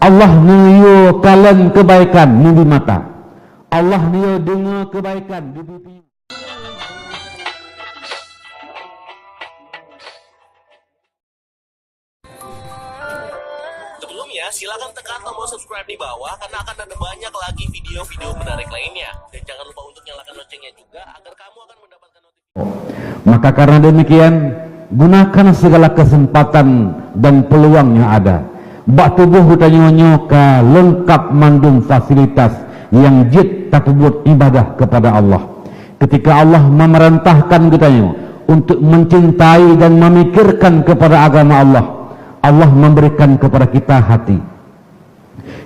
Allah niyo kalian kebaikan di mata. Allah niyo dengar kebaikan di pipi. Sebelumnya, silakan tekan tombol subscribe di bawah karena akan ada banyak lagi video-video menarik lainnya. Dan jangan lupa untuk nyalakan loncengnya juga agar kamu akan mendapatkan notifikasi. Maka karena demikian, gunakan segala kesempatan dan peluang yang ada. Bak tubuh hutanyonyo ka lengkap mandung fasilitas yang jid takbut ibadah kepada Allah. Ketika Allah memerintahkan kita untuk mencintai dan memikirkan kepada agama Allah, Allah memberikan kepada kita hati.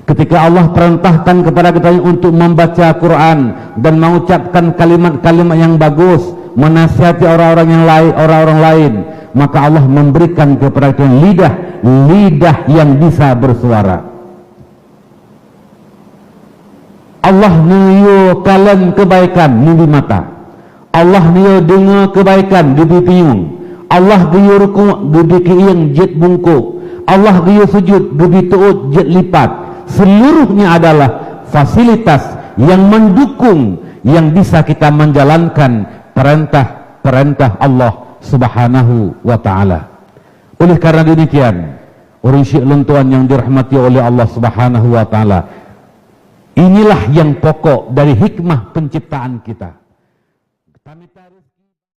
Ketika Allah perintahkan kepada kita untuk membaca Quran dan mengucapkan kalimat-kalimat yang bagus, menasihati orang-orang lain, maka Allah memberikan kepada kita lidah yang bisa bersuara. Allah niyo kalian kebaikan di mata. Allah niyo dengar kebaikan di pipiung. Allah giyo ruku' gede yang jet bungkuk. Allah giyo sujud gede tuut jet lipat. Seluruhnya adalah fasilitas yang mendukung yang bisa kita menjalankan perintah Allah Subhanahu wa ta'ala. Oleh karena demikian, orang syekh lentuan yang dirahmati oleh Allah Subhanahu wa ta'ala, inilah yang pokok dari hikmah penciptaan kita.